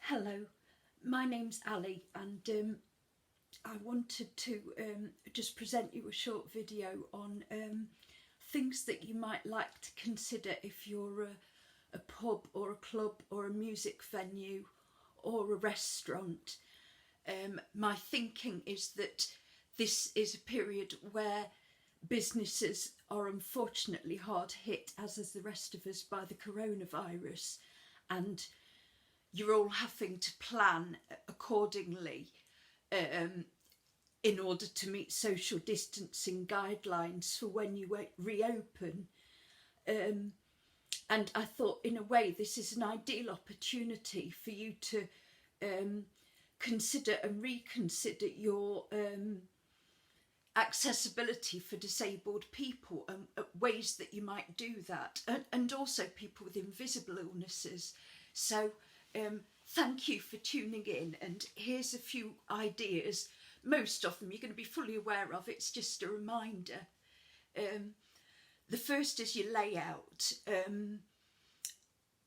Hello, my name's Ali, and I wanted to just present you a short video on things that you might like to consider if you're a pub or a club or a music venue or a restaurant. My thinking is that this is a period where businesses are unfortunately hard hit, as is the rest of us, by the coronavirus, and you're all having to plan accordingly in order to meet social distancing guidelines for when you reopen. And I thought, in a way, this is an ideal opportunity for you to consider and reconsider your accessibility for disabled people and ways that you might do that, and also people with invisible illnesses. So thank you for tuning in, and here's a few ideas. Most of them you're going to be fully aware of, it's just a reminder. The first is your layout.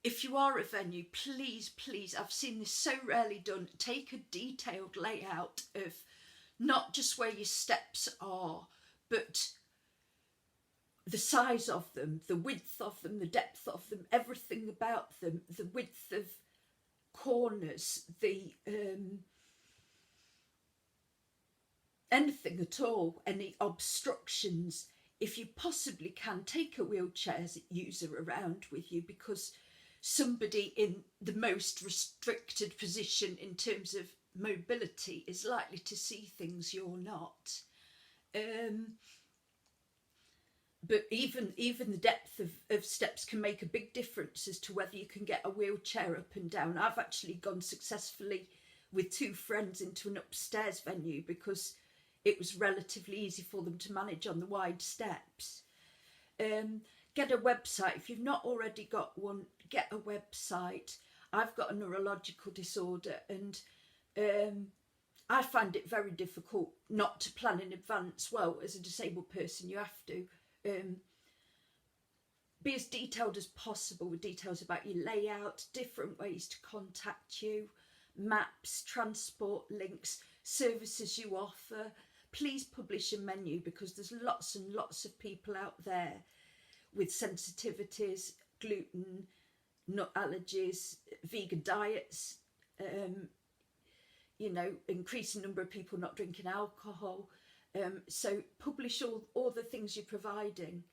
If you are a venue, please, I've seen this so rarely done, take a detailed layout of not just where your steps are, but the size of them, the width of them, the depth of them, everything about them, the width of corners, the anything at all, any obstructions. If you possibly can, take a wheelchair user around with you, because somebody in the most restricted position in terms of mobility is likely to see things you're not. But even the depth of steps can make a big difference as to whether you can get a wheelchair up and down. I've actually gone successfully with two friends into an upstairs venue because it was relatively easy for them to manage on the wide steps. Get a website. If you've not already got one, get a website. I've got a neurological disorder, and I find it very difficult not to plan in advance. Well, as a disabled person, you have to be as detailed as possible with details about your layout, different ways to contact you, maps, transport links, services you offer. Please publish a menu, because there's lots and lots of people out there with sensitivities, gluten, nut allergies, vegan diets, increasing number of people not drinking alcohol. So publish all the things you're providing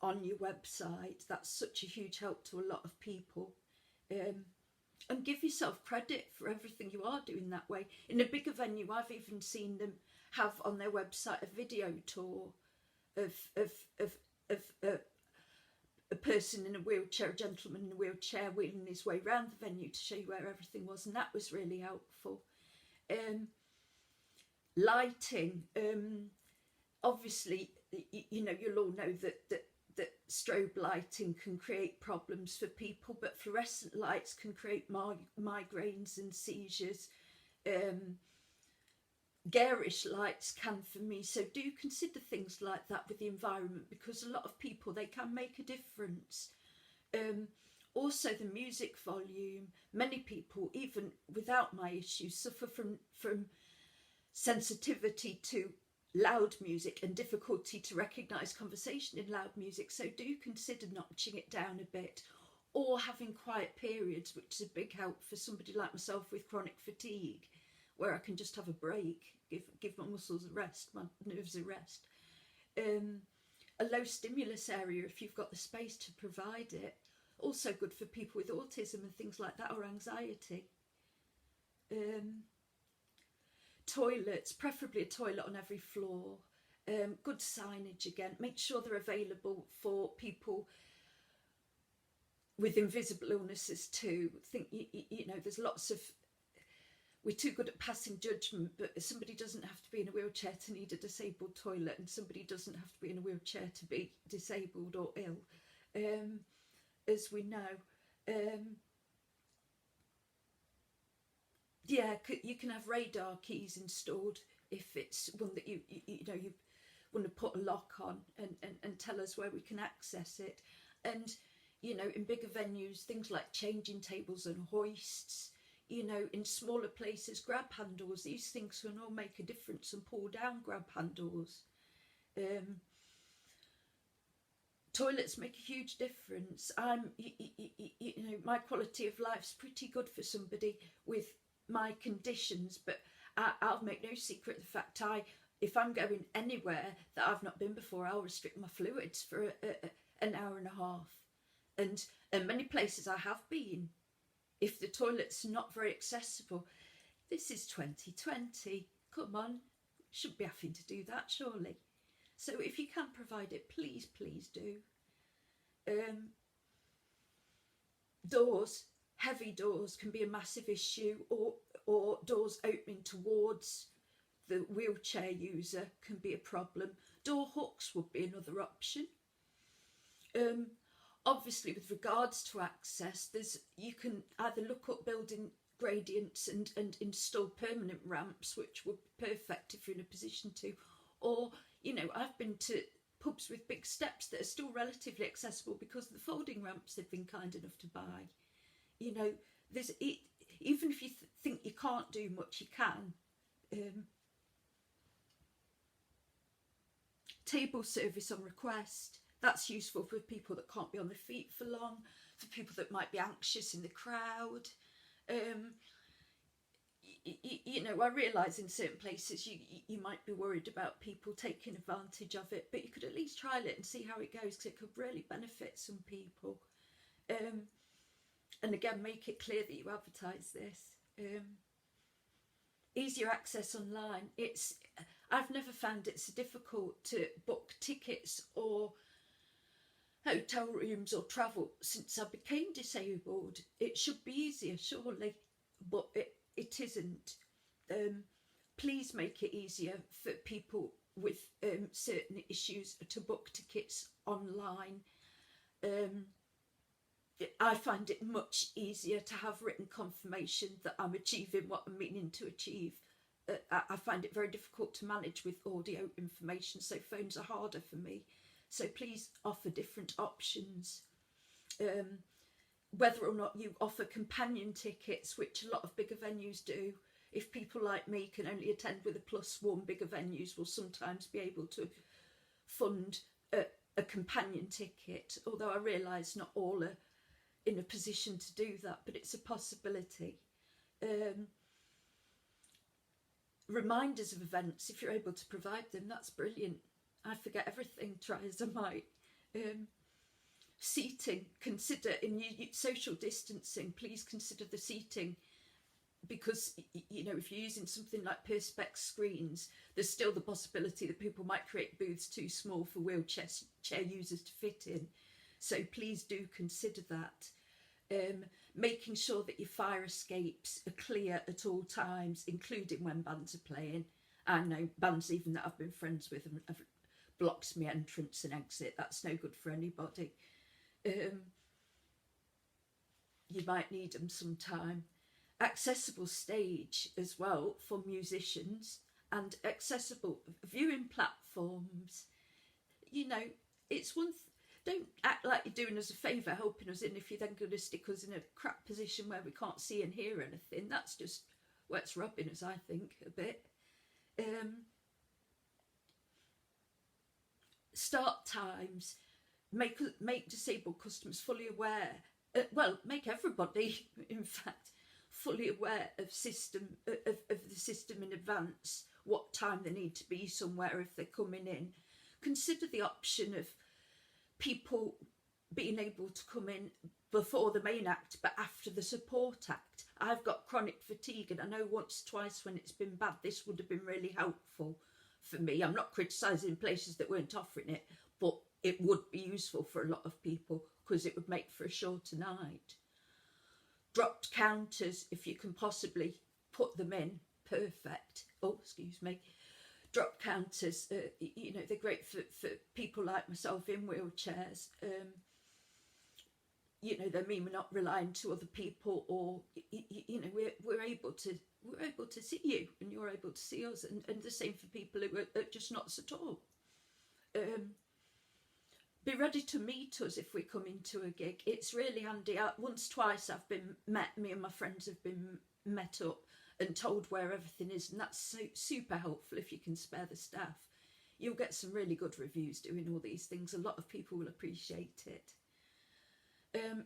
on your website. That's such a huge help to a lot of people. And give yourself credit for everything you are doing that way. In a bigger venue, I've even seen them have on their website a video tour of a person in a wheelchair, a gentleman in a wheelchair, wheeling his way around the venue to show you where everything was, and that was really helpful. Lighting, obviously, you'll all know that strobe lighting can create problems for people, but fluorescent lights can create migraines and seizures. Garish lights can for me, so do consider things like that with the environment, because a lot of people, they can make a difference. Also, the music volume. Many people, even without my issues, suffer from sensitivity to loud music and difficulty to recognise conversation in loud music, so do consider notching it down a bit, or having quiet periods, which is a big help for somebody like myself with chronic fatigue, where I can just have a break, give my muscles a rest, my nerves a rest. A low stimulus area, if you've got the space to provide it. Also good for people with autism and things like that, or anxiety. Toilets, preferably a toilet on every floor. Good signage again. Make sure they're available for people with invisible illnesses too. There's lots of... We're too good at passing judgment, but somebody doesn't have to be in a wheelchair to need a disabled toilet, and somebody doesn't have to be in a wheelchair to be disabled or ill, as we know. You can have radar keys installed if it's one that you want to put a lock on, and tell us where we can access it. And in bigger venues, things like changing tables and hoists, you know, in smaller places, grab handles. These things can all make a difference, and pull down grab handles. Toilets make a huge difference. You know, my quality of life's pretty good for somebody with my conditions, but I'll make no secret of the fact if I'm going anywhere that I've not been before, I'll restrict my fluids for an hour and a half. And many places I have been, if the toilet's not very accessible, this is 2020. Come on, shouldn't be having to do that, surely. So if you can provide it, please, please do. Doors, heavy doors can be a massive issue, or doors opening towards the wheelchair user can be a problem. Door hooks would be another option. Obviously, with regards to access, you can either look up building gradients and install permanent ramps, which would be perfect if you're in a position to, or, you know, I've been to pubs with big steps that are still relatively accessible because of the folding ramps they've been kind enough to buy. You know, even if you think you can't do much, you can. Table service on request. That's useful for people that can't be on their feet for long, for people that might be anxious in the crowd. You know, I realise in certain places you might be worried about people taking advantage of it, but you could at least trial it and see how it goes, because it could really benefit some people. And again, make it clear that you advertise this. Easier access online. I've never found it so difficult to book tickets or hotel rooms or travel since I became disabled. It should be easier, surely, but it isn't. Please make it easier for people with certain issues to book tickets online. I find it much easier to have written confirmation that I'm achieving what I'm meaning to achieve. I find it very difficult to manage with audio information, so phones are harder for me. So please offer different options. Whether or not you offer companion tickets, which a lot of bigger venues do. If people like me can only attend with a +1, bigger venues will sometimes be able to fund a companion ticket, although I realise not all are in a position to do that, but it's a possibility. Reminders of events, if you're able to provide them, that's brilliant. I forget everything, try as I might. Seating, consider in social distancing, please consider the seating, because, you know, if you're using something like Perspex screens, there's still the possibility that people might create booths too small for wheelchair users to fit in. So please do consider that. Making sure that your fire escapes are clear at all times, including when bands are playing. I know bands even that I've been friends with have blocked me entrance and exit. That's no good for anybody. You might need them sometime. Accessible stage as well for musicians, and accessible viewing platforms. You know, it's one don't act like you're doing us a favour helping us in if you're then going to stick us in a crap position where we can't see and hear anything. That's just what's robbing us, I think, a bit. Start times. Make disabled customers fully aware. Make everybody, in fact, fully aware of the system in advance, what time they need to be somewhere if they're coming in. Consider the option of people being able to come in before the main act but after the support act. I've got chronic fatigue, and I know once, twice when it's been bad, this would have been really helpful for me. I'm not criticising places that weren't offering it, but it would be useful for a lot of people because it would make for a shorter night. Dropped counters, if you can possibly put them in, perfect. Oh, excuse me. Drop counters, you know, they're great for people like myself in wheelchairs. You know, they mean we're not relying to other people, or you know, we're able to see you, and you're able to see us, and the same for people who are just not at all. be ready to meet us if we're coming to a gig. It's really handy. Once, twice I've been me and my friends have been met up and told where everything is, and that's so super helpful if you can spare the staff. You'll get some really good reviews doing all these things. A lot of people will appreciate it.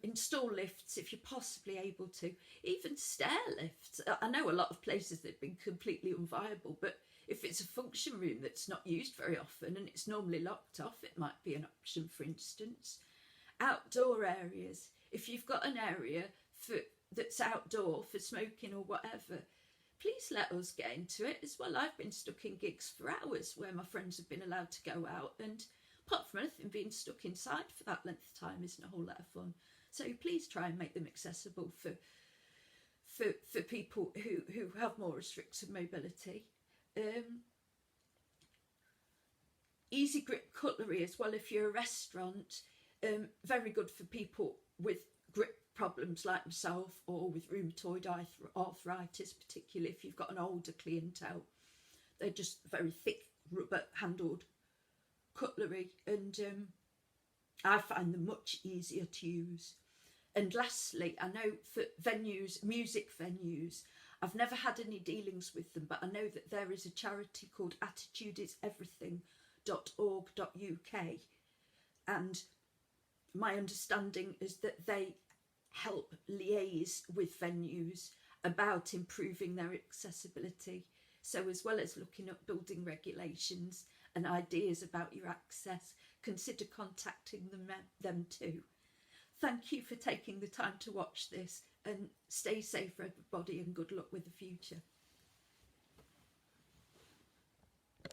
Install lifts if you're possibly able to. Even stair lifts. I know a lot of places that have been completely unviable, but if it's a function room that's not used very often and it's normally locked off, it might be an option, for instance. Outdoor areas. If you've got an area that's outdoor for smoking or whatever, please let us get into it as well. I've been stuck in gigs for hours where my friends have been allowed to go out, and apart from anything, being stuck inside for that length of time isn't a whole lot of fun. So please try and make them accessible for people who have more restricted mobility. Easy grip cutlery as well if you're a restaurant. Very good for people with grip problems like myself, or with rheumatoid arthritis, particularly if you've got an older clientele. They're just very thick rubber handled cutlery, and I find them much easier to use. And lastly, I know for venues, music venues, I've never had any dealings with them, but I know that there is a charity called attitudeeseverything.org.uk, and my understanding is that they help liaise with venues about improving their accessibility. So as well as looking at building regulations and ideas about your access, consider contacting them too. Thank you for taking the time to watch this, and stay safe everybody, and good luck with the future.